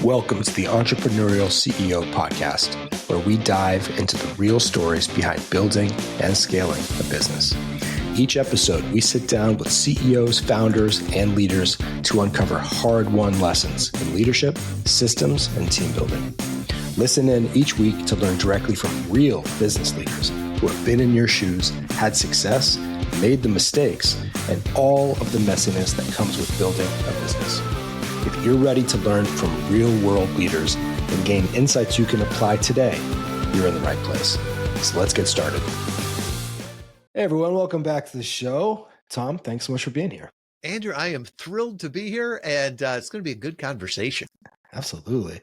Welcome to the Entrepreneurial CEO Podcast, where we dive into the real stories behind building and scaling a business. Each episode, we sit down with CEOs, founders, and leaders to uncover hard-won lessons in leadership, systems, and team building. Listen in each week to learn directly from real business leaders who have been in your shoes, had success, made the mistakes, and all of the messiness that comes with building a business. If you're ready to learn from real-world leaders and gain insights you can apply today, you're in the right place. So let's get started. Hey, everyone. Welcome back to the show. Tom, thanks so much for being here. Andrew, I am thrilled to be here, and it's going to be a good conversation. Absolutely.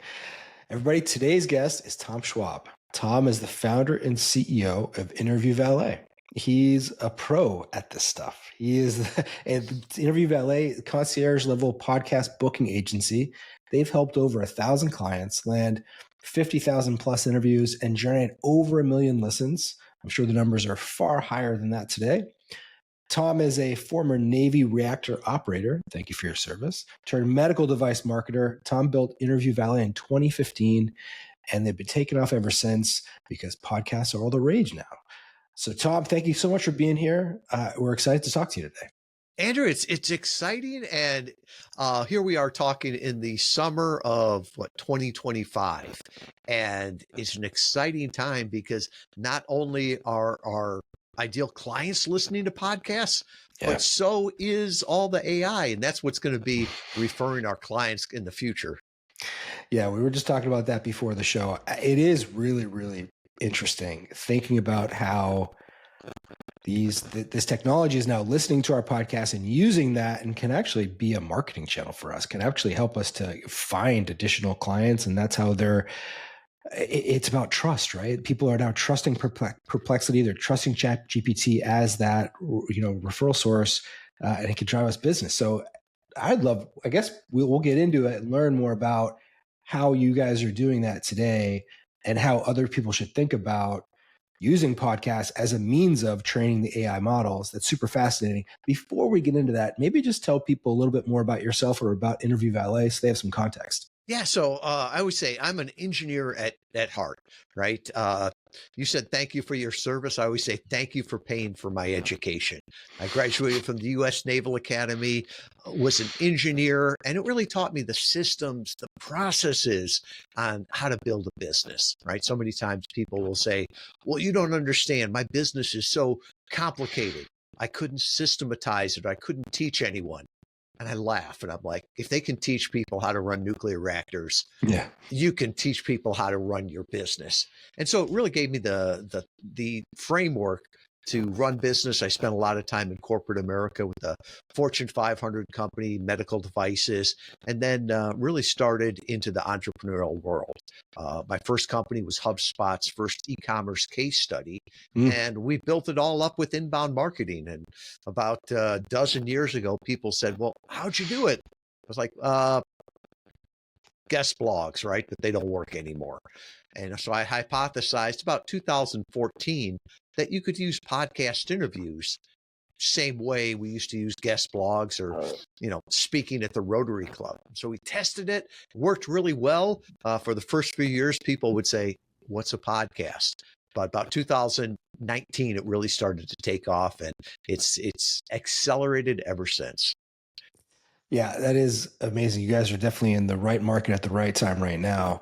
Everybody, today's guest is Tom Schwab. Tom is the founder and CEO of Interview Valet. He's a pro at this stuff. He is an Interview Valet concierge level podcast booking agency. They've helped over 1,000 clients land 50,000 plus interviews and generate over 1 million listens. I'm sure the numbers are far higher than that today. Tom is a former Navy reactor operator. Thank you for your service. Turned medical device marketer. Tom built Interview Valet in 2015, and they've been taking off ever since because podcasts are all the rage now. So, Tom, thank you so much for being here. We're excited to talk to you today. Andrew, it's exciting, and here we are talking in the summer of 2025, and it's an exciting time because not only are our ideal clients listening to podcasts, but so is all the AI, and that's what's going to be referring our clients in the future. Yeah, we were just talking about that before the show. It is really, really interesting thinking about how this technology is now listening to our podcast and using that and can actually be a marketing channel for us, can actually help us to find additional clients. And that's how it's about trust, right? People are now trusting Perplexity. They're trusting ChatGPT as that, referral source, and it can drive us business. So I guess we'll get into it and learn more about how you guys are doing that today and how other people should think about using podcasts as a means of training the AI models. That's super fascinating. Before we get into that, maybe just tell people a little bit more about yourself or about Interview Valet so they have some context. Yeah, so I always say I'm an engineer at heart, right? You said thank you for your service. I always say thank you for paying for my education. I graduated from the U.S. Naval Academy, was an engineer, and it really taught me the systems, the processes on how to build a business, right? So many times people will say, well, you don't understand. My business is so complicated. I couldn't systematize it. I couldn't teach anyone. And I laugh and I'm like, if they can teach people how to run nuclear reactors, you can teach people how to run your business. And so it really gave me the framework to run business. I spent a lot of time in corporate America with a Fortune 500 company, medical devices, and then really started into the entrepreneurial world. My first company was HubSpot's first e-commerce case study, and we built it all up with inbound marketing. And about a dozen years ago, people said, well, how'd you do it? I was like, guest blogs, right? But they don't work anymore. And so I hypothesized about 2014 that you could use podcast interviews same way we used to use guest blogs or, speaking at the Rotary Club. So we tested it, worked really well. For the first few years, people would say, what's a podcast? But about 2019, it really started to take off, and it's accelerated ever since. Yeah, that is amazing. You guys are definitely in the right market at the right time right now.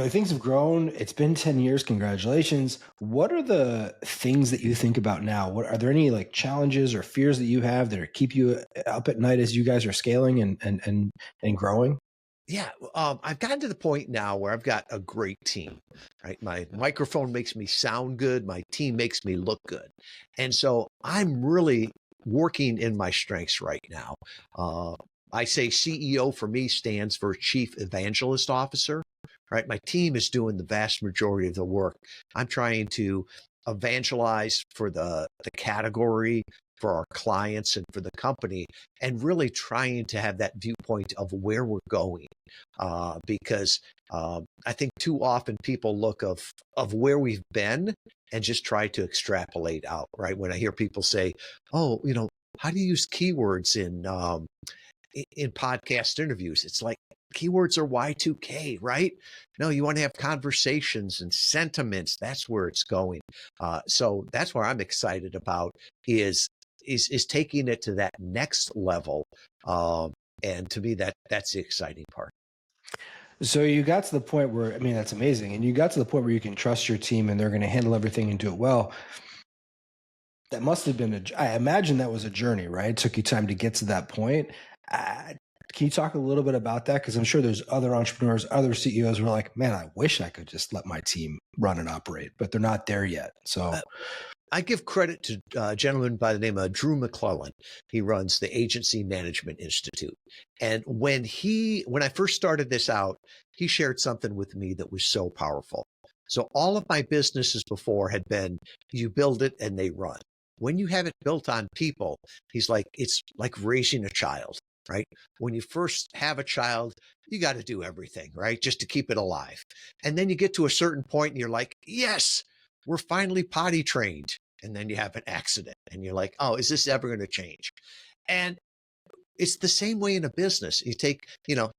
Things have grown. It's been 10 years. Congratulations. What are the things that you think about now? Are there any challenges or fears that you have that keep you up at night as you guys are scaling and growing? Yeah, I've gotten to the point now where I've got a great team, right? My microphone makes me sound good. My team makes me look good. And so I'm really working in my strengths right now. I say CEO for me stands for Chief Evangelist Officer, right? My team is doing the vast majority of the work. I'm trying to evangelize for the category, for our clients and for the company, and really trying to have that viewpoint of where we're going. Because I think too often people look of where we've been and just try to extrapolate out, right? When I hear people say, oh, how do you use keywords in podcast interviews? It's like, keywords are Y2K, right? No, you want to have conversations and sentiments. That's where it's going. So that's where I'm excited about is taking it to that next level. And to me, that's the exciting part. So you got to the point where, I mean, that's amazing. And you got to the point where you can trust your team and they're going to handle everything and do it well. That must have been I imagine that was a journey, right? It took you time to get to that point. Can you talk a little bit about that? Because I'm sure there's other entrepreneurs, other CEOs who are like, man, I wish I could just let my team run and operate, but they're not there yet. So I give credit to a gentleman by the name of Drew McClellan. He runs the Agency Management Institute. And when I first started this out, he shared something with me that was so powerful. So all of my businesses before had been, you build it and they run. When you have it built on people, he's like, it's like raising a child, right? When you first have a child, you got to do everything, right? Just to keep it alive. And then you get to a certain point and you're like, yes, we're finally potty trained. And then you have an accident and you're like, oh, is this ever going to change? And it's the same way in a business. You take,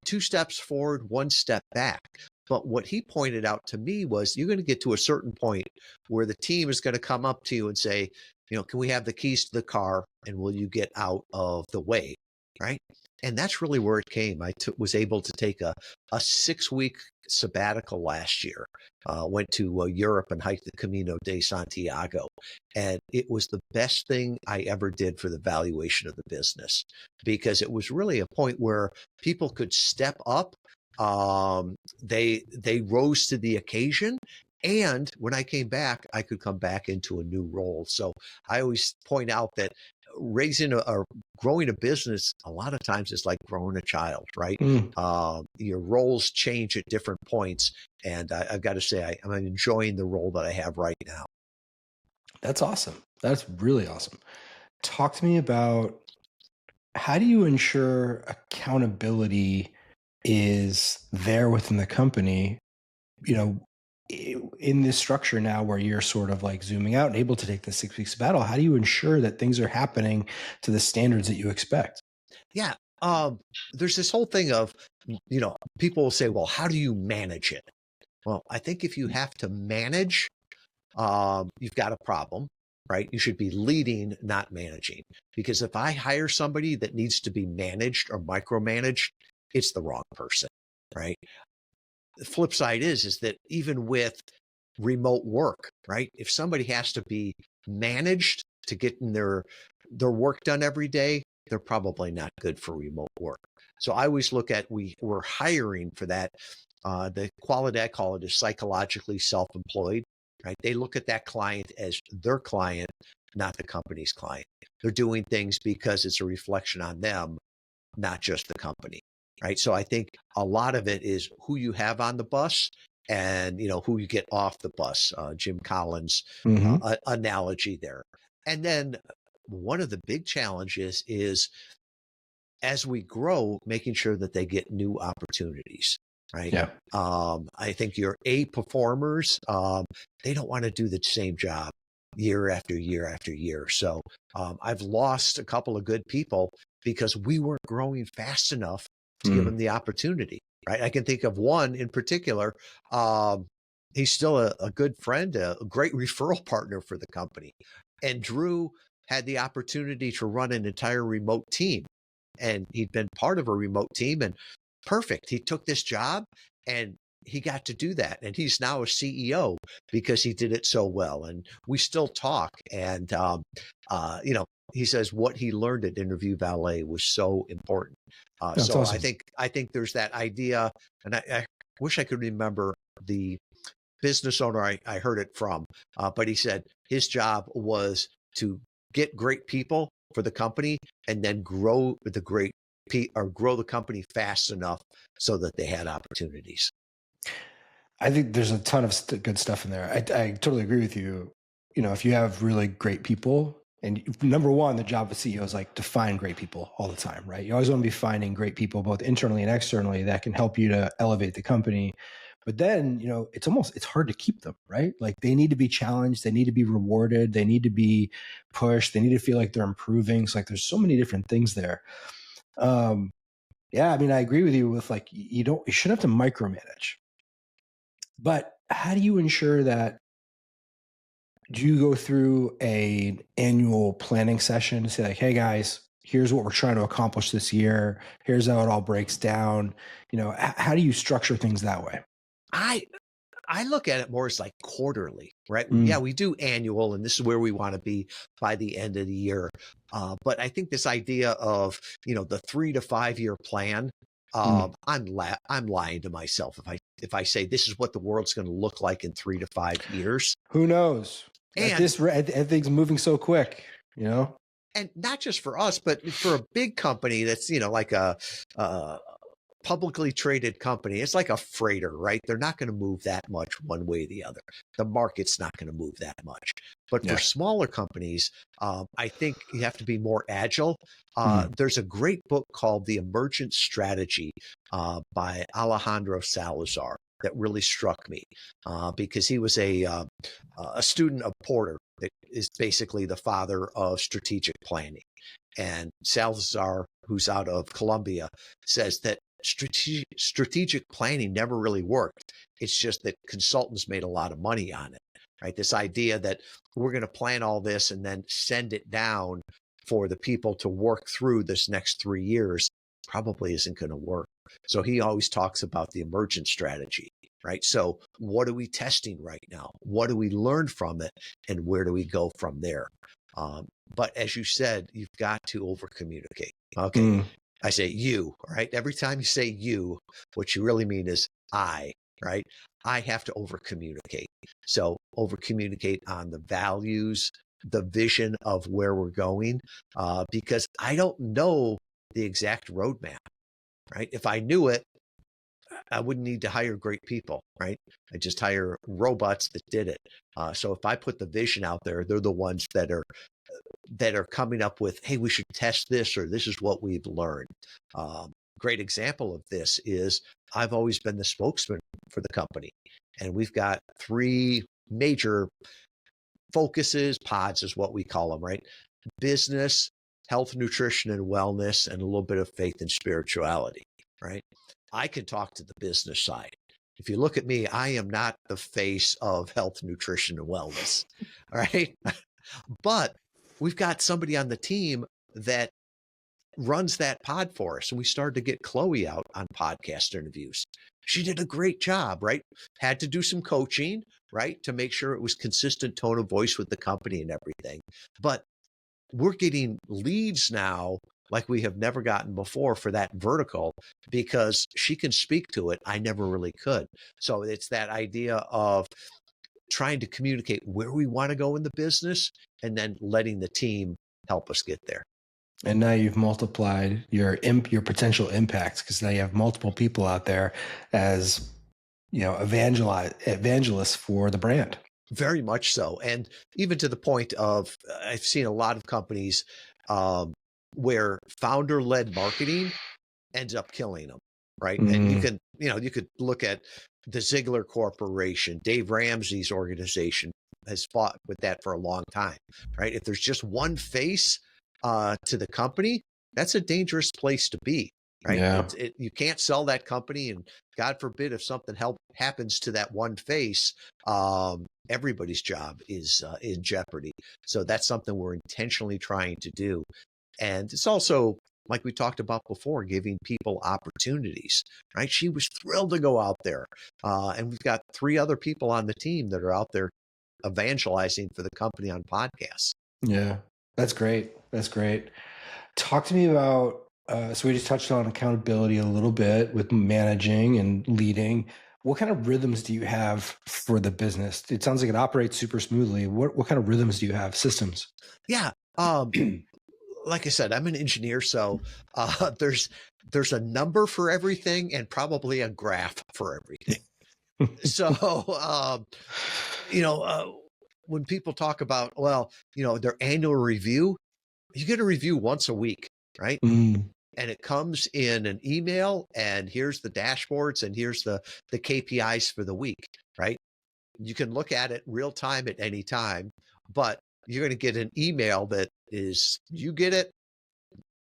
2 steps forward, 1 step back. But what he pointed out to me was you're going to get to a certain point where the team is going to come up to you and say, can we have the keys to the car and will you get out of the way? Right. And that's really where it came. I was able to take a 6-week sabbatical last year, went to Europe and hiked the Camino de Santiago. And it was the best thing I ever did for the valuation of the business, because it was really a point where people could step up. They rose to the occasion. And when I came back, I could come back into a new role. So I always point out that raising or growing a business, a lot of times is like growing a child, right? Your roles change at different points. And I've got to say, I'm enjoying the role that I have right now. That's awesome. That's really awesome. Talk to me about, how do you ensure accountability is there within the company, in this structure now where you're sort of like zooming out and able to take the 6 weeks battle? How do you ensure that things are happening to the standards that you expect? Yeah. There's this whole thing of, people will say, well, how do you manage it? Well, I think if you have to manage, you've got a problem, right? You should be leading, not managing. Because if I hire somebody that needs to be managed or micromanaged, it's the wrong person, right? The flip side is that even with remote work, right? If somebody has to be managed to get in their work done every day, they're probably not good for remote work. So I always look at, we're hiring for that. The quality, I call it, is psychologically self-employed, right? They look at that client as their client, not the company's client. They're doing things because it's a reflection on them, not just the company. Right. So I think a lot of it is who you have on the bus and, who you get off the bus, Jim Collins' analogy there. And then one of the big challenges is, as we grow, making sure that they get new opportunities. Right. Yeah. I think your A performers, they don't want to do the same job year after year after year. So I've lost a couple of good people because we weren't growing fast enough to give him the opportunity, right? I can think of one in particular. He's still a good friend, a great referral partner for the company. And Drew had the opportunity to run an entire remote team. And he'd been part of a remote team, and perfect. He took this job and he got to do that. And he's now a CEO because he did it so well. And we still talk. And, he says what he learned at Interview Valet was so important. So awesome. I think there's that idea, and I wish I could remember the business owner I heard it from, but he said his job was to get great people for the company and then grow the company fast enough so that they had opportunities. I think there's a ton of good stuff in there. I totally agree with you. If you have really great people, and number one, the job of a CEO is like to find great people all the time, right? You always want to be finding great people, both internally and externally, that can help you to elevate the company. But then, it's hard to keep them, right? Like they need to be challenged. They need to be rewarded. They need to be pushed. They need to feel like they're improving. So like there's so many different things there. Yeah, I mean, I agree with you with like you shouldn't have to micromanage. But how do you ensure that? Do you go through a annual planning session to say like, hey guys, here's what we're trying to accomplish this year. Here's how it all breaks down. How do you structure things that way? I I look at it more as like quarterly, right? Yeah, Mm, we do annual, and this is where we want to be by the end of the year. But I think this idea of the 3 to 5 year plan, mm. I'm lying to myself if I say this is what the world's going to look like in 3 to 5 years. Who knows? At And this rate, everything's moving so quick, you know? and not just for us, but for a big company that's like a publicly traded company, it's like a freighter, right? They're not going to move that much one way or the other. The market's not going to move that much. But for Yeah. smaller companies, I think you have to be more agile. Mm, There's a great book called The Emergent Strategy by Alejandro Salazar that really struck me because he was a student of Porter, that is basically the father of strategic planning. And Salazar, who's out of Colombia, says that strategic planning never really worked. It's just that consultants made a lot of money on it, right? This idea that we're going to plan all this and then send it down for the people to work through this next 3 years probably isn't going to work. So he always talks about the emergent strategy, right? So what are we testing right now? What do we learn from it? And where do we go from there? But as you said, you've got to over communicate. Okay. mm. I say you, right? Every time you say you, what you really mean is I, right? I have to over communicate. So over communicate on the values, the vision of where we're going, because I don't know the exact roadmap, right? If I knew it, I wouldn't need to hire great people, right? I just hire robots that did it. So if I put the vision out there, they're the ones that are coming up with, hey, we should test this, or this is what we've learned. Great example of this is I've always been the spokesman for the company, and we've got 3 major focuses, pods is what we call them, right? Business, health, nutrition, and wellness, and a little bit of faith and spirituality, right? I can talk to the business side. If you look at me, I am not the face of health, nutrition, and wellness, all right? But we've got somebody on the team that runs that pod for us. And we started to get Chloe out on podcast interviews. She did a great job, right? Had to do some coaching, right? To make sure it was consistent tone of voice with the company and everything. But we're getting leads now like we have never gotten before for that vertical because she can speak to it. I never really could. So it's that idea of trying to communicate where we want to go in the business and then letting the team help us get there. And now you've multiplied your potential impacts because now you have multiple people out there as evangelists for the brand. Very much so. And even to the point of, I've seen a lot of companies where founder-led marketing ends up killing them, right? And you could look at the Ziegler Corporation, Dave Ramsey's organization has fought with that for a long time, right? If there's just one face to the company, that's a dangerous place to be, right? Yeah. You can't sell that company, and God forbid if something happens to that one face, everybody's job is in jeopardy. So that's something we're intentionally trying to do. And it's also, like we talked about before, giving people opportunities, right? She was thrilled to go out there. And we've got 3 other people on the team that are out there evangelizing for the company on podcasts. Yeah. That's great. That's great. Talk to me about, so we just touched on accountability a little bit with managing and leading. What kind of rhythms do you have for the business? It sounds like it operates super smoothly. What kind of rhythms do you have? Systems? Yeah. Like I said, I'm an engineer, so there's a number for everything and probably a graph for everything. So, when people talk about, their annual review, you get a review once a week, right? Mm, And it comes in an email, and here's the dashboards, and here's the KPIs for the week, right? You can look at it real time at any time, but you're going to get an email that is, you get it,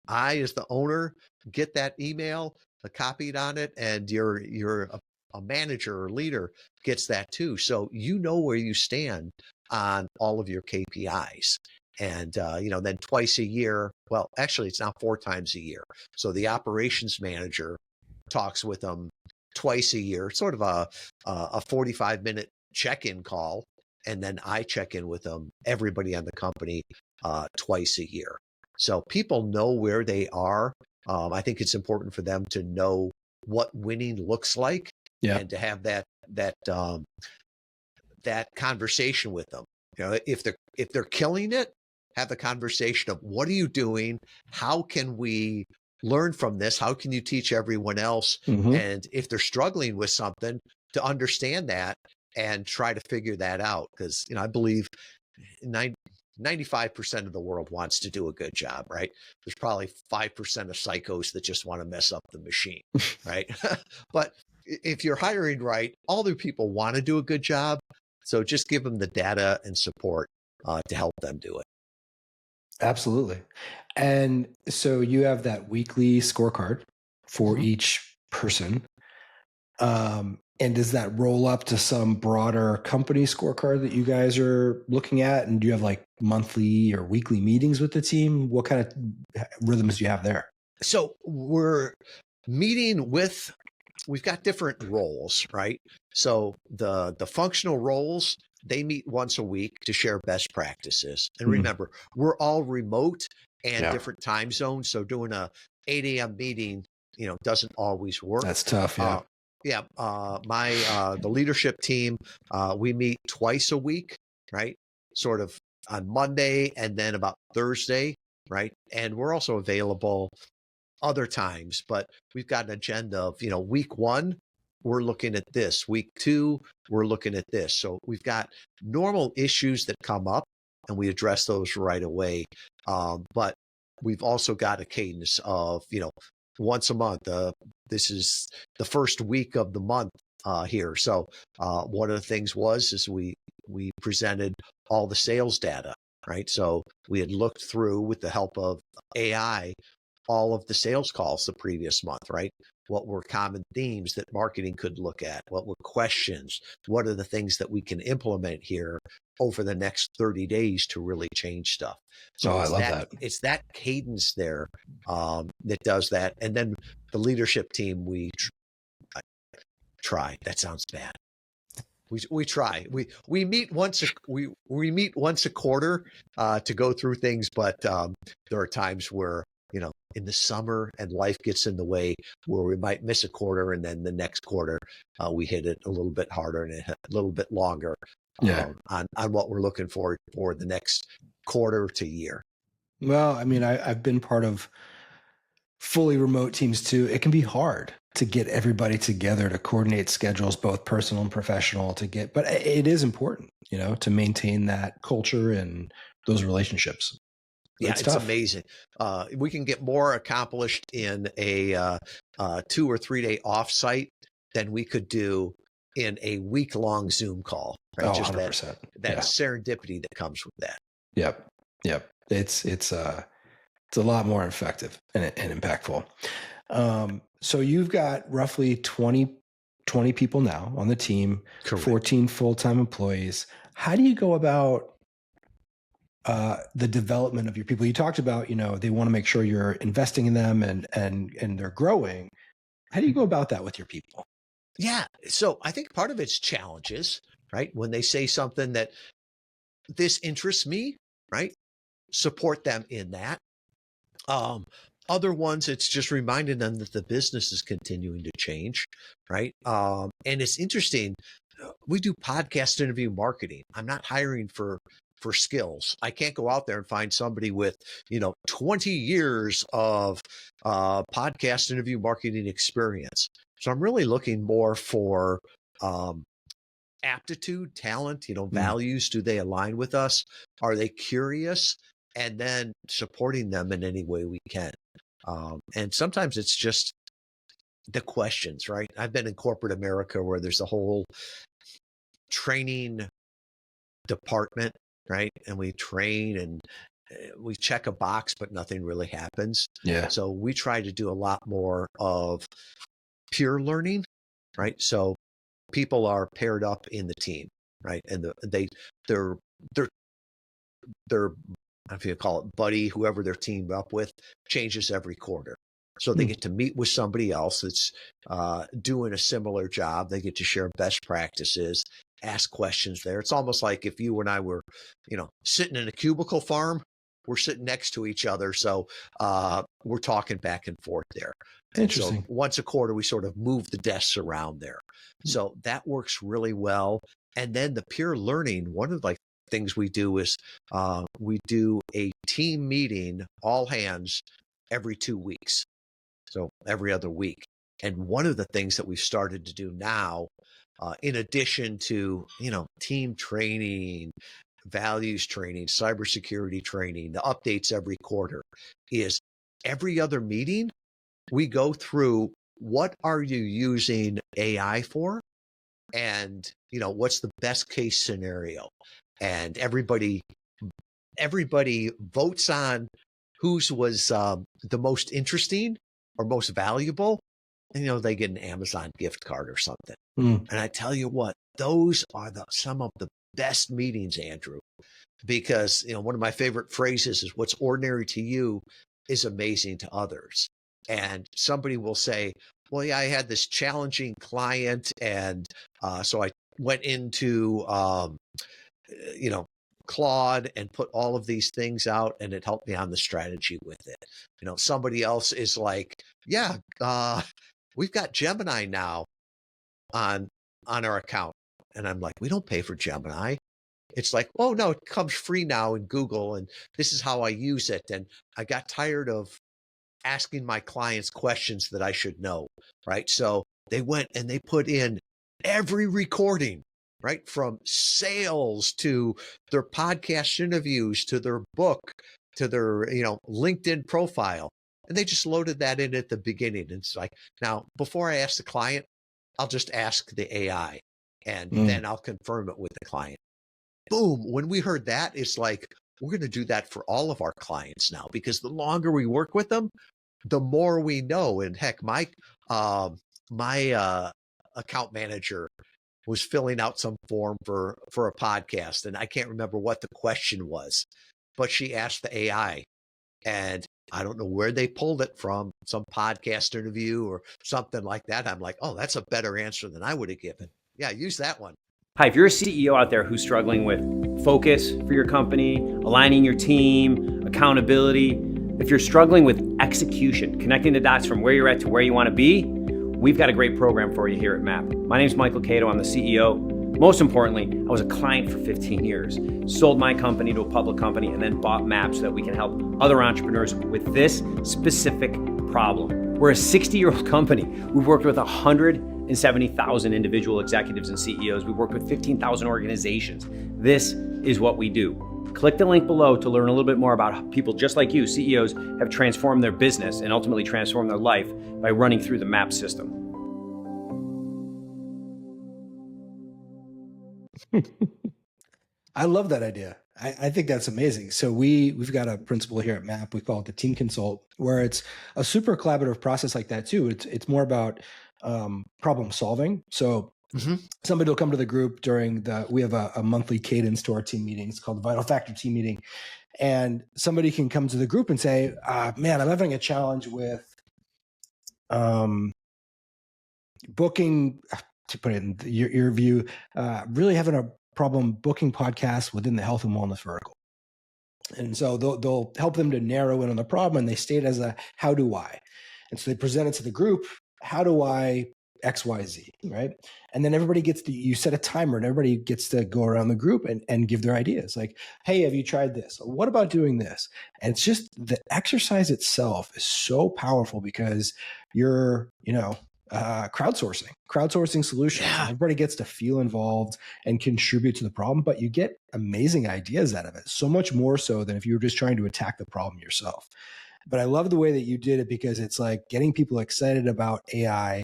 I, as the owner, get that email, copied on it, and a manager or leader gets that too. So you know where you stand on all of your KPIs. And, then twice a year, well, actually, it's now 4 times a year. So the operations manager talks with them twice a year, sort of a 45-minute check-in call. And then I check in with them, everybody on the company, twice a year. So people know where they are. I think it's important for them to know what winning looks like, and to have that conversation with them. If they're killing it, have the conversation of, what are you doing? How can we learn from this? How can you teach everyone else? Mm-hmm. And if they're struggling with something, to understand that and try to figure that out. Because, I believe 95% of the world wants to do a good job, right? There's probably 5% of psychos that just want to mess up the machine, right? But if you're hiring right, all the people want to do a good job. So just give them the data and support to help them do it. Absolutely. And so you have that weekly scorecard for each person. And does that roll up to some broader company scorecard that you guys are looking at? And do you have like monthly or weekly meetings with the team? What kind of rhythms do you have there? So we're meeting with, we've got different roles, right? So the functional roles, they meet once a week to share best practices. And remember, we're all remote and different time zones. So doing a 8 a.m. meeting, doesn't always work. That's tough. Yeah. The leadership team, we meet twice a week, right? Sort of on Monday and then about Thursday, right? And we're also available other times, but we've got an agenda of, week 1, we're looking at this. Week 2, we're looking at this. So we've got normal issues that come up and we address those right away. But we've also got a cadence of, once a month. This is the first week of the month here. So one of the things is we presented all the sales data, right? So we had looked through, with the help of AI, all of the sales calls the previous month, right? What were common themes that marketing could look at? What were questions? What are the things that we can implement here over the next 30 days to really change stuff? So I love that. It's that cadence there that does that. And then the leadership team, we try. That sounds bad. We try. We meet once a quarter to go through things, but there are times where, in the summer and life gets in the way, where we might miss a quarter, and then the next quarter we hit it a little bit harder and a little bit longer on what we're looking for the next quarter to year. Well, I mean, I've been part of fully remote teams too. It can be hard to get everybody together to coordinate schedules, both personal and professional, but it is important, to maintain that culture and those relationships. Yeah, it's amazing. We can get more accomplished in a 2 or 3 day offsite than we could do in a week-long Zoom call. Right? Oh, just 100%. that serendipity that comes with that. Yep. It's a lot more effective and impactful. So you've got roughly 20 people now on the team, correct. 14 full-time employees. How do you go about the development of your people? You talked about, they want to make sure you're investing in them and they're growing. How do you go about that with your people? Yeah. So I think part of it's challenges, right? When they say something that this interests me, right? Support them in that. Other ones, it's just reminding them that the business is continuing to change, right? And it's interesting. We do podcast interview marketing. I'm not hiring for skills. I can't go out there and find somebody with, 20 years of podcast interview marketing experience. So I'm really looking more for aptitude, talent, values. Do they align with us? Are they curious? And then supporting them in any way we can. And sometimes it's just the questions, right? I've been in corporate America where there's a whole training department, right? And we train we check a box, but nothing really happens. Yeah. So we try to do a lot more of peer learning, right? So people are paired up in the team, right? And they're their, I don't know if you call it buddy, whoever they're teamed up with, changes every quarter. So they get to meet with somebody else that's doing a similar job. They get to share best practices, ask questions there. It's almost like if you and I were, sitting in a cubicle farm, we're sitting next to each other. So we're talking back and forth there. And so once a quarter, we sort of move the desks around there. So that works really well. And then the peer learning, one of the things we do is we do a team meeting, all hands, every 2 weeks. So every other week. And one of the things that we've started to do now, in addition to, team training, values training, cybersecurity training, the updates every quarter, is every other meeting, we go through what are you using AI for? And, what's the best case scenario? And everybody votes on whose was the most interesting or most valuable. And, they get an Amazon gift card or something. And I tell you what, those are some of the best meetings, Andrew, because, one of my favorite phrases is what's ordinary to you is amazing to others. And somebody will say, well, yeah, I had this challenging client. And so I went into, Claude and put all of these things out, and it helped me on the strategy with it. Somebody else is like, yeah, we've got Gemini now on our account. And I'm like, we don't pay for Gemini. It's like, oh no, it comes free now in Google, and this is how I use it. And I got tired of asking my clients questions that I should know, right? So they went and they put in every recording, right? From sales to their podcast interviews, to their book, to their, LinkedIn profile. And they just loaded that in at the beginning. And it's like, now, before I ask the client, I'll just ask the AI, and then I'll confirm it with the client. Boom. When we heard that, it's like, we're going to do that for all of our clients now, because the longer we work with them, the more we know. And heck, my account manager was filling out some form for a podcast, and I can't remember what the question was, but she asked the AI, and I don't know where they pulled it from, some podcast interview or something like that. I'm like, oh, that's a better answer than I would have given. Yeah, use that one. Hi, if you're a CEO out there who's struggling with focus for your company, aligning your team, accountability, if you're struggling with execution, connecting the dots from where you're at to where you want to be, we've got a great program for you here at MAP. My name's Michael Cato. I'm the CEO. Most importantly, I was a client for 15 years, sold my company to a public company, and then bought MAP so that we can help other entrepreneurs with this specific problem. We're a 60-year-old company. We've worked with 170,000 individual executives and CEOs. We've worked with 15,000 organizations. This is what we do. Click the link below to learn a little bit more about how people just like you, CEOs, have transformed their business and ultimately transformed their life by running through the MAP system. I love that idea. I think that's amazing. So we've got a principle here at MAP. We call it the team consult, where it's a super collaborative process like that too. It's more about problem solving. So somebody will come to the group we have a monthly cadence to our team meetings called the Vital Factor team meeting. And somebody can come to the group and say, man, I'm having a challenge with booking, to put it in your view, really having a problem booking podcasts within the health and wellness vertical. And so they'll help them to narrow in on the problem, and they state as a, how do I? And so they present it to the group, how do I XYZ, right? And then you set a timer, and everybody gets to go around the group and give their ideas. Like, hey, have you tried this? Or what about doing this? And it's just the exercise itself is so powerful because you're, crowdsourcing solutions. Yeah. Everybody gets to feel involved and contribute to the problem, but you get amazing ideas out of it. So much more so than if you were just trying to attack the problem yourself. But I love the way that you did it, because it's like getting people excited about AI,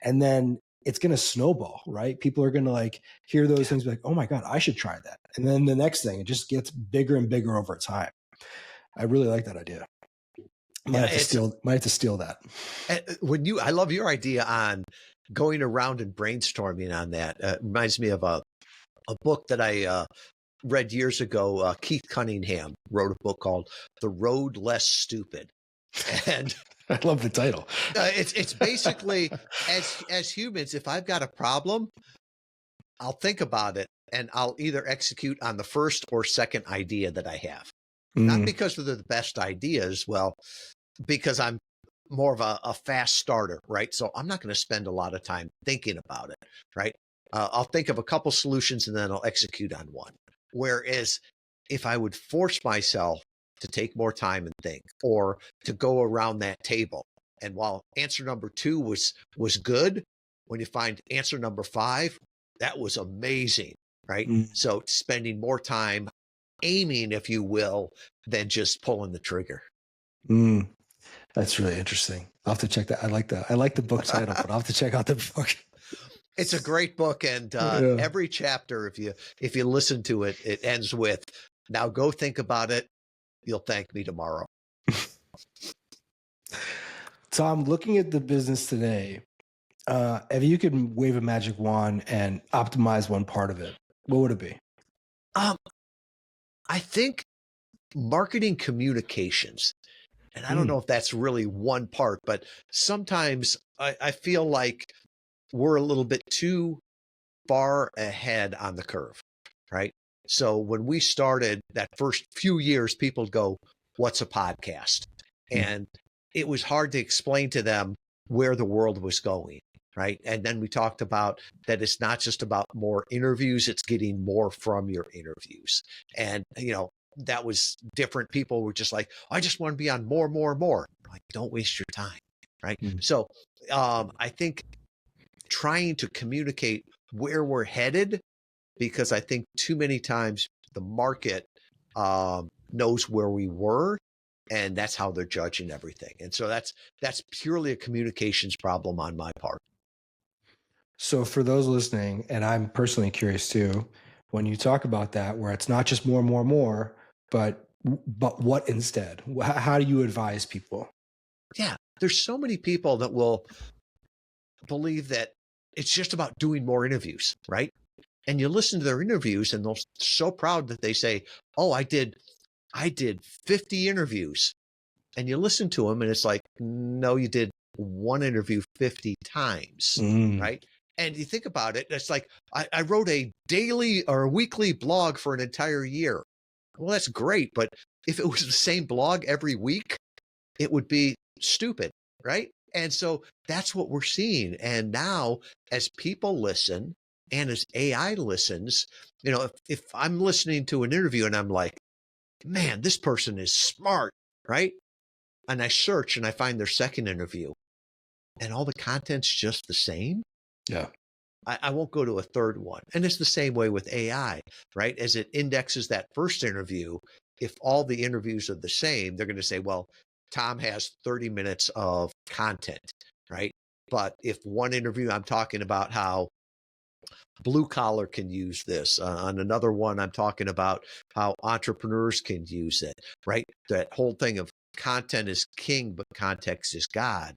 and then it's going to snowball, right? People are going to hear those things, be like, oh my God, I should try that. And then the next thing, it just gets bigger and bigger over time. I really like that idea. Might have to steal that. I love your idea on going around and brainstorming on that. Reminds me of a book that I read years ago. Keith Cunningham wrote a book called The Road Less Stupid. And I love the title. It's basically, as humans, if I've got a problem, I'll think about it and I'll either execute on the first or second idea that I have. Not because they're the best ideas, well, because I'm more of a fast starter, right? So I'm not going to spend a lot of time thinking about it, right? I'll think of a couple solutions and then I'll execute on one. Whereas if I would force myself to take more time and think, or to go around that table, and while answer number 2 was good, when you find answer number 5, that was amazing, right? So spending more time aiming, if you will, than just pulling the trigger. That's really interesting. I'll have to check that. I like the book title, but I'll have to check out the book. It's a great book, and every chapter, if you listen to it, it ends with, "Now go think about it. You'll thank me tomorrow." Tom, looking at the business today, if you could wave a magic wand and optimize one part of it, what would it be? I think marketing communications. And I don't know if that's really one part, but sometimes I feel like we're a little bit too far ahead on the curve, right? So when we started that first few years, people go, "What's a podcast?" And it was hard to explain to them where the world was going, right? And then we talked about that it's not just about more interviews, it's getting more from your interviews. And, that was different. People were just like, "I just want to be on more. Like, don't waste your time, right? So I think trying to communicate where we're headed, because I think too many times the market knows where we were, and that's how they're judging everything. And so that's purely a communications problem on my part. So for those listening, and I'm personally curious too, when you talk about that, where it's not just more, but what instead? How do you advise people? Yeah, there's so many people that will believe that it's just about doing more interviews, right? And you listen to their interviews and they're so proud that they say, "Oh, I did 50 interviews." And you listen to them and it's like, "No, you did one interview 50 times, right?" And you think about it, it's like, I wrote a daily or a weekly blog for an entire year. Well, that's great. But if it was the same blog every week, it would be stupid, right? And so that's what we're seeing. And now as people listen and as AI listens, if I'm listening to an interview and I'm like, "Man, this person is smart," right? And I search and I find their second interview and all the content's just the same. Yeah. I won't go to a third one. And it's the same way with AI, right? As it indexes that first interview, if all the interviews are the same, they're going to say, "Well, Tom has 30 minutes of content," right? But if one interview, I'm talking about how blue collar can use this. On another one, I'm talking about how entrepreneurs can use it, right? That whole thing of content is king, but context is God.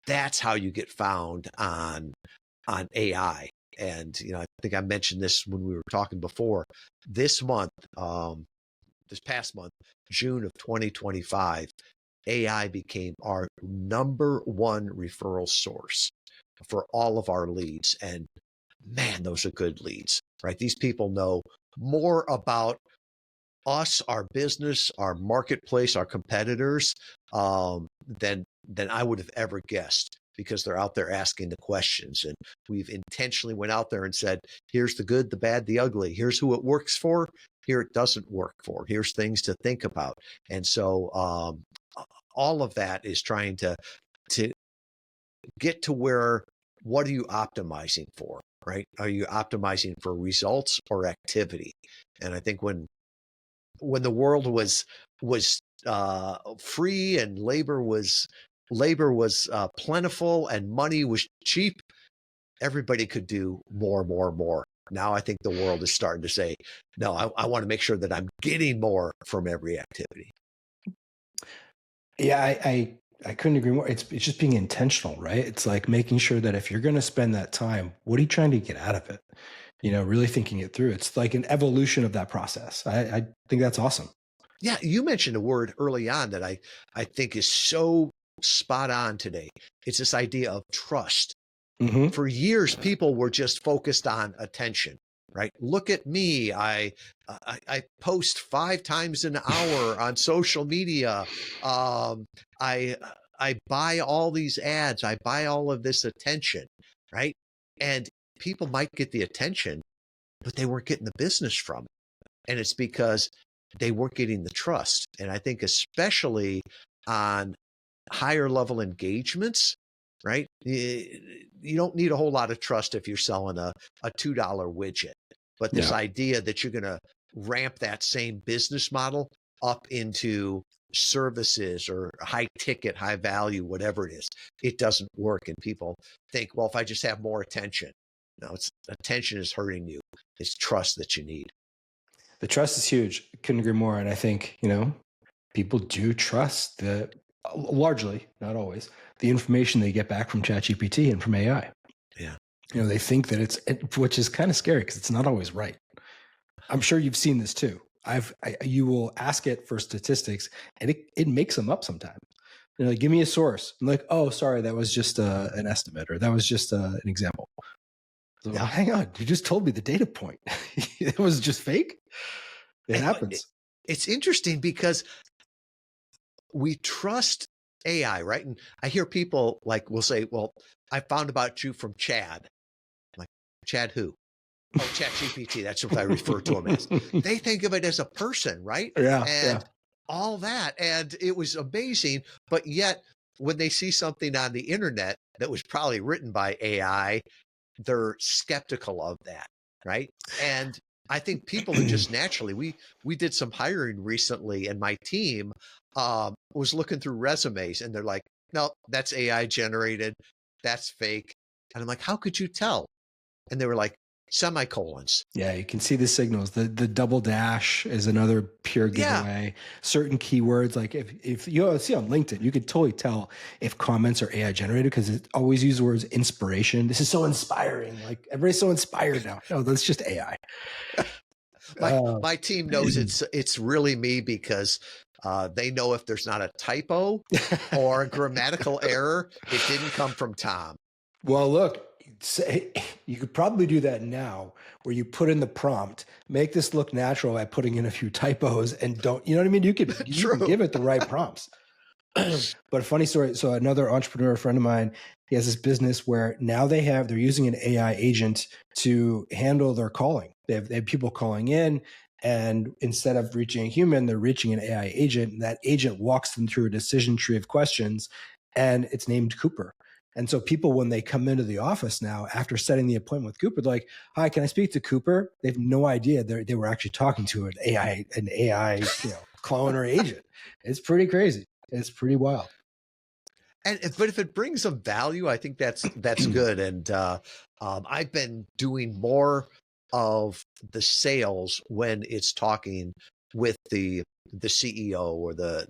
That's how you get found on AI. And, I think I mentioned this when we were talking before. This past month, June of 2025, AI became our number one referral source for all of our leads. And man, those are good leads, right? These people know more about us, our business, our marketplace, our competitors, than I would have ever guessed, because they're out there asking the questions. And we've intentionally went out there and said, "Here's the good, the bad, the ugly. Here's who it works for. Here it doesn't work for. Here's things to think about." And so all of that is trying to get to where, what are you optimizing for, right? Are you optimizing for results or activity? And I think when the world was free and labor was plentiful and money was cheap, everybody could do more. Now I think the world is starting to say, "No, I want to make sure that I'm getting more from every activity." Yeah, I couldn't agree more. It's just being intentional, right? It's like making sure that if you're going to spend that time, what are you trying to get out of it? Really thinking it through. It's like an evolution of that process. I think that's awesome. Yeah, you mentioned a word early on that I think is so spot on today. It's this idea of trust. Mm-hmm. For years, people were just focused on attention, right? Look at me. I post 5 times an hour on social media. I buy all these ads. I buy all of this attention, right? And people might get the attention, but they weren't getting the business from it. And it's because they weren't getting the trust. And I think especially on higher level engagements, right? You don't need a whole lot of trust if you're selling a $2 widget. But this idea that you're going to ramp that same business model up into services or high ticket, high value, whatever it is, it doesn't work. And people think, well, if I just have more attention. No, it's attention is hurting you. It's trust that you need. The trust is huge. Couldn't agree more. And I think, people do trust largely, not always, the information they get back from ChatGPT and from AI. Yeah. They think that which is kind of scary because it's not always right. I'm sure you've seen this too. You will ask it for statistics and it makes them up sometimes. Like, give me a source. I'm like, oh, sorry, that was just an estimate, or that was just an example. So, hang on, you just told me the data point. It was just fake. It happens. It's interesting because we trust AI, right? And I hear people will say, well, I found about you from Chad. I'm like, Chad who? Oh, ChatGPT. That's what I refer to him as. They think of it as a person, right? Yeah. And all that. And it was amazing. But yet when they see something on the internet that was probably written by AI, they're skeptical of that, right? And I think people are just naturally, we did some hiring recently and my team was looking through resumes and they're like, no, that's AI generated. That's fake. And I'm like, how could you tell? And they were like, semicolons. Yeah, you can see the signals. The double dash is another pure giveaway. Yeah. Certain keywords, like if you see on LinkedIn, you could totally tell if comments are AI generated because it always uses words inspiration. This is so inspiring. Like everybody's so inspired now. No, that's just AI. My team knows it's really me because they know if there's not a typo or a grammatical error, it didn't come from Tom. Well, look, you could probably do that now where you put in the prompt, make this look natural by putting in a few typos and don't, you know what I mean? You can give it the right prompts. But a funny story. So another entrepreneur friend of mine, he has this business where now they're using an AI agent to handle their calling. They have people calling in, and instead of reaching a human, they're reaching an AI agent. And that agent walks them through a decision tree of questions, and it's named Cooper. And so people, when they come into the office now, after setting the appointment with Cooper, they're like, hi, can I speak to Cooper? They have no idea they were actually talking to an AI clone or agent. It's pretty crazy. It's pretty wild. But if it brings some value, I think that's good. And I've been doing more of the sales when it's talking with the CEO or the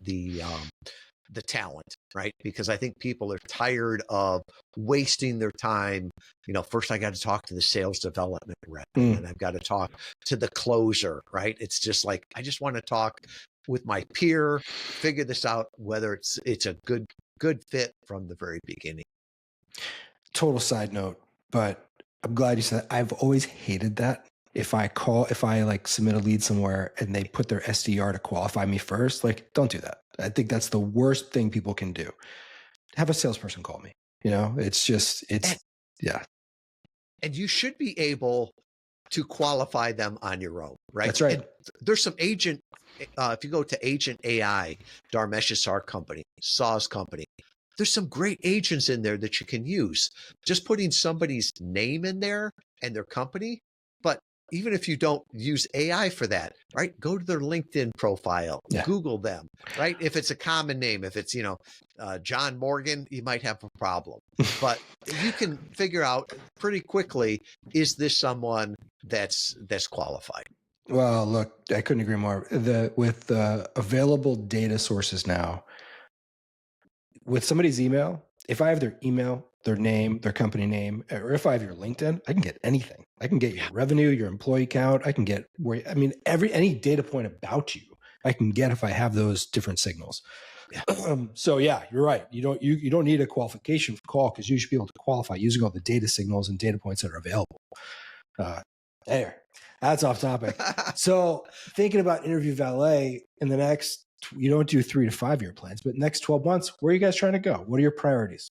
talent, right? Because I think people are tired of wasting their time. First I got to talk to the sales development rep and I've got to talk to the closer, right? It's just like, I just want to talk with my peer, figure this out, whether it's a good fit from the very beginning. Total side note, but I'm glad you said that. I've always hated that. If I submit a lead somewhere and they put their SDR to qualify me first, don't do that. I think that's the worst thing people can do. Have a salesperson call me. Yeah. And you should be able to qualify them on your own, right? That's right. And there's some agent, if you go to Agent AI, Dharmesh's our company, Saw's company, there's some great agents in there that you can use. Just putting somebody's name in there and their company. But even if you don't use AI for that, right? Go to their LinkedIn profile, Google them, right? If it's a common name, if it's, John Morgan, you might have a problem, but you can figure out pretty quickly, is this someone that's qualified? Well, look, I couldn't agree more. With the available data sources now, with somebody's email, if I have their email, their name, their company name, or if I have your LinkedIn, I can get anything. I can get your revenue, your employee count. I can get any data point about you I can get if I have those different signals. So yeah, you're right. You don't need a qualification call because you should be able to qualify using all the data signals and data points that are available. There, that's off topic. So thinking about Interview Valet in the next, you don't do 3 to 5 year plans, but next 12 months, where are you guys trying to go? What are your priorities?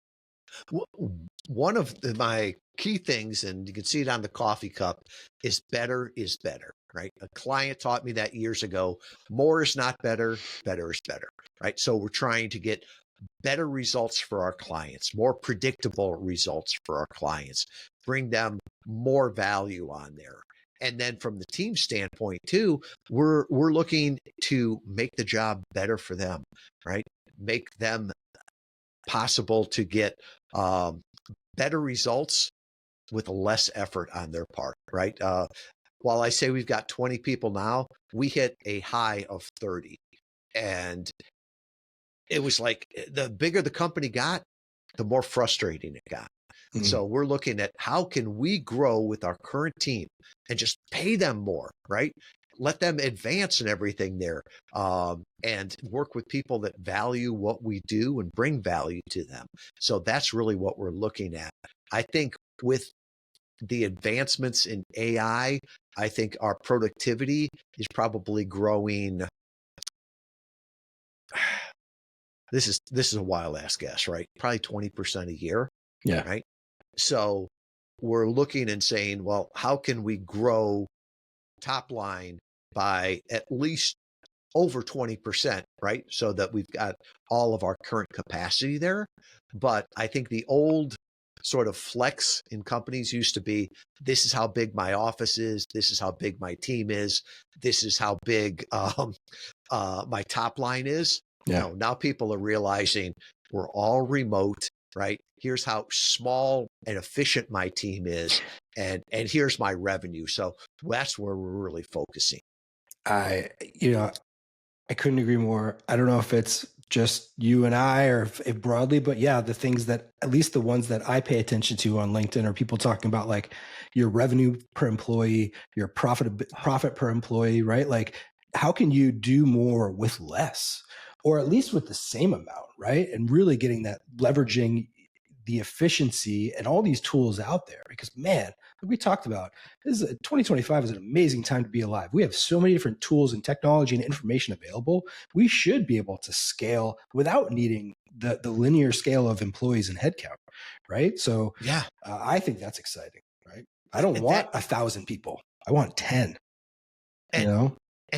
One of my key things, and you can see it on the coffee cup, is better is better, right? A client taught me that years ago. More is not better, better is better, right? So we're trying to get better results for our clients, more predictable results for our clients, bring them more value on there. And then from the team standpoint too, we're looking to make the job better for them, right? Make them possible to get better results with less effort on their part, right? While I say we've got 20 people now, we hit a high of 30. And it was like the bigger the company got, the more frustrating it got. Mm-hmm. So we're looking at how can we grow with our current team and just pay them more, right? Let them advance in everything there, and work with people that value what we do and bring value to them. So that's really what we're looking at. I think with the advancements in AI, I think our productivity is probably growing. This is a wild ass guess, right? Probably 20% a year. Yeah. Right. So we're looking and saying, well, how can we grow top line by at least over 20%, right? So that we've got all of our current capacity there. But I think the old sort of flex in companies used to be, this is how big my office is. This is how big my team is. This is how big my top line is. Yeah. No, now people are realizing we're all remote, right? Here's how small and efficient my team is, and here's my revenue. So that's where we're really focusing. I couldn't agree more. I don't know if it's just you and I or if broadly, but yeah, the things that, at least the ones that I pay attention to on LinkedIn, are people talking about like your revenue per employee, your profit per employee, right? Like, how can you do more with less, or at least with the same amount, right? And really getting that, leveraging the efficiency and all these tools out there, because man, like we talked about, 2025 is an amazing time to be alive. We have so many different tools and technology and information available. We should be able to scale without needing the linear scale of employees and headcount, right? So yeah, I think that's exciting, right? I don't want 1,000 people. I want 10, And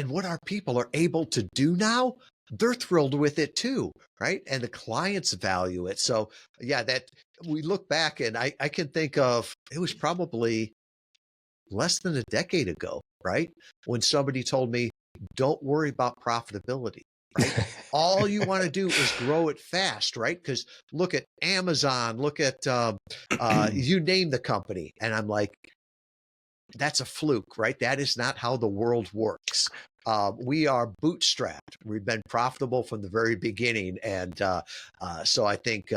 what our people are able to do now, they're thrilled with it too, right? And the clients value it. So yeah, that we look back and I can think of, it was probably less than a decade ago, right? When somebody told me, don't worry about profitability, right? All you want to do is grow it fast, right? Because look at Amazon, look at, you name the company. And I'm like, that's a fluke, right? That is not how the world works. We are bootstrapped. We've been profitable from the very beginning. And so I think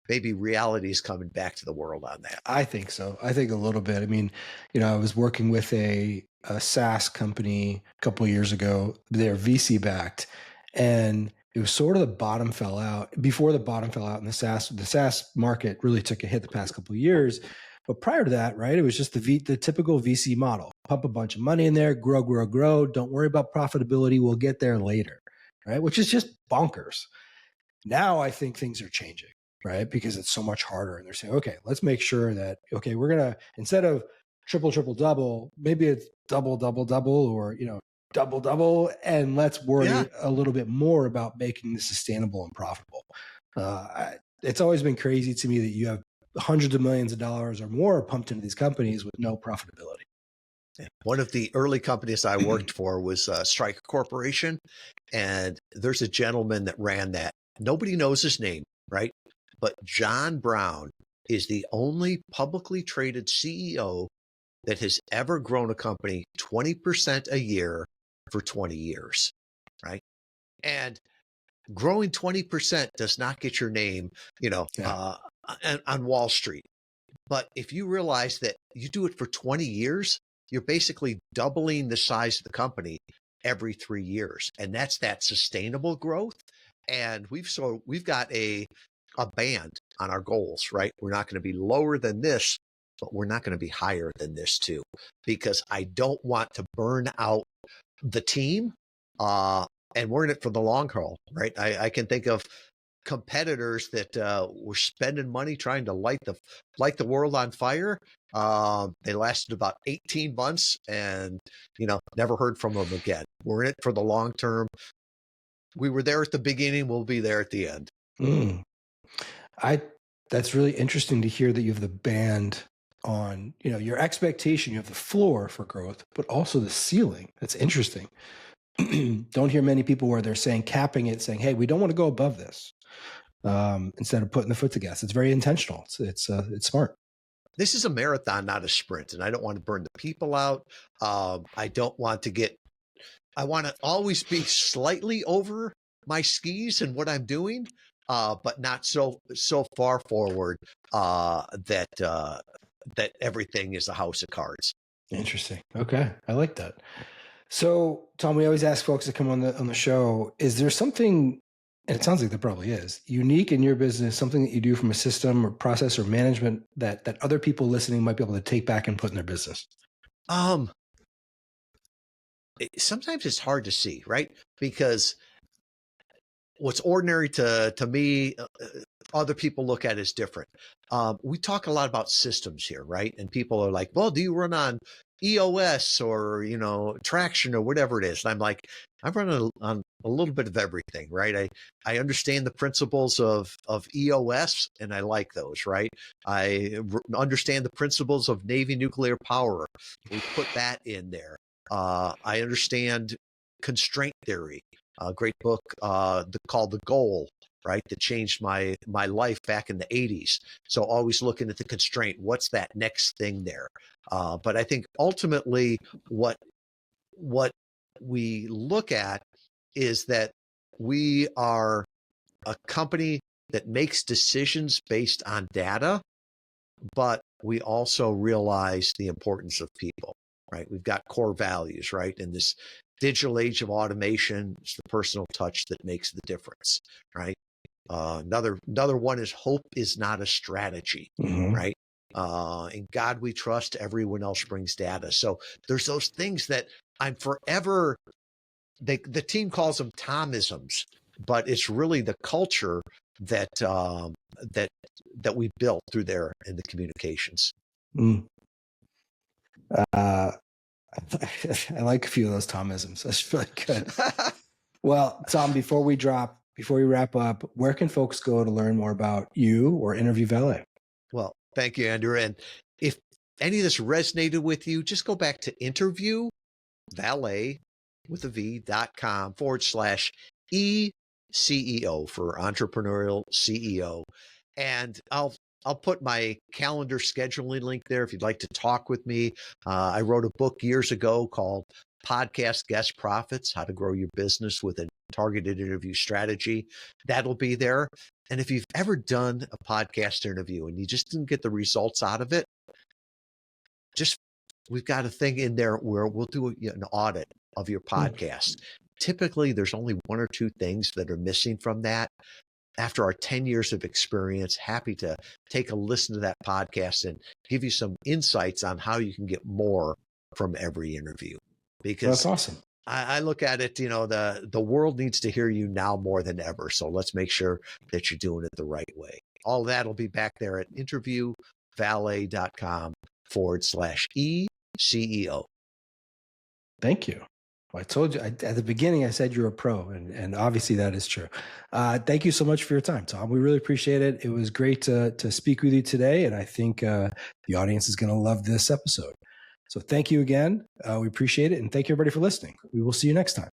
maybe reality is coming back to the world on that. I think so. I think a little bit. I mean, I was working with a SaaS company a couple of years ago. They're VC backed, and it was sort of the bottom fell out. Before the bottom fell out in the SaaS market really took a hit the past couple of years. But prior to that, right, it was just the typical VC model. Pump a bunch of money in there, grow. Don't worry about profitability. We'll get there later, right? Which is just bonkers. Now I think things are changing, right? Because it's so much harder. And they're saying, okay, let's make sure that, okay, we're going to, instead of triple, double, maybe it's double, or, double. And let's worry a little bit more about making this sustainable and profitable. It's always been crazy to me that you have hundreds of millions of dollars or more pumped into these companies with no profitability. One of the early companies I worked for was Stryker Corporation. And there's a gentleman that ran that. Nobody knows his name, right? But John Brown is the only publicly traded CEO that has ever grown a company 20% a year for 20 years, right? And growing 20% does not get your name, on Wall Street. But if you realize that you do it for 20 years, you're basically doubling the size of the company every 3 years. And that's that sustainable growth. And we've got a band on our goals, right? We're not going to be lower than this, but we're not going to be higher than this too, because I don't want to burn out the team. And we're in it for the long haul, right? I can think of competitors that were spending money trying to light the world on fire. They lasted about 18 months and, never heard from them again. We're in it for the long term. We were there at the beginning. We'll be there at the end. That's really interesting to hear that you have the band on, your expectation, you have the floor for growth, but also the ceiling. That's interesting. Don't hear many people where they're saying, capping it, saying, hey, we don't want to go above this, instead of putting the foot to gas. It's very intentional. It's smart. This is a marathon, not a sprint. And I don't want to burn the people out. I want to always be slightly over my skis and what I'm doing, but not so far forward that everything is a house of cards. Interesting. Okay. I like that. So, Tom, we always ask folks to come on the show. Is there something, and it sounds like there probably is, unique in your business, something that you do from a system or process or management that other people listening might be able to take back and put in their business? Sometimes it's hard to see, right? Because what's ordinary to me, other people look at as different. We talk a lot about systems here, right? And people are like, well, do you run on EOS or, traction or whatever it is? And I'm like, I run on a little bit of everything, right? I understand the principles of EOS and I like those, right? I understand the principles of Navy nuclear power. We put that in there. I understand constraint theory, a great book called The Goal, right? That changed my life back in the 80s. So always looking at the constraint, what's that next thing there? But I think ultimately what we look at is that we are a company that makes decisions based on data, but we also realize the importance of people, right? We've got core values, right? In this digital age of automation, it's the personal touch that makes the difference, right? Another one is hope is not a strategy, right? In God we trust, everyone else brings data. So there's those things that I'm forever, the team calls them Tomisms, but it's really the culture that we built through there in the communications. I like a few of those Tomisms. That's really good. Well, Tom, before we wrap up, where can folks go to learn more about you or Interview Valet? Well, thank you, Andrew. And if any of this resonated with you, just go back to Interview Valet with a V.com/ECEO for Entrepreneurial CEO. And I'll put my calendar scheduling link there if you'd like to talk with me. I wrote a book years ago called Podcast Guest Profits, How to Grow Your Business with a Targeted Interview Strategy. That'll be there. And if you've ever done a podcast interview and you just didn't get the results out of it, we've got a thing in there where we'll do an audit of your podcast. Typically, there's only one or two things that are missing from that. After our 10 years of experience, happy to take a listen to that podcast and give you some insights on how you can get more from every interview. Because that's awesome. I look at it, the world needs to hear you now more than ever. So let's make sure that you're doing it the right way. All that will be back there at interviewvalet.com/ECEO. Thank you. Well, I told you at the beginning, I said you're a pro, and obviously that is true. Thank you so much for your time, Tom. We really appreciate it. It was great to speak with you today, and I think the audience is going to love this episode. So thank you again. We appreciate it, and thank you everybody for listening. We will see you next time.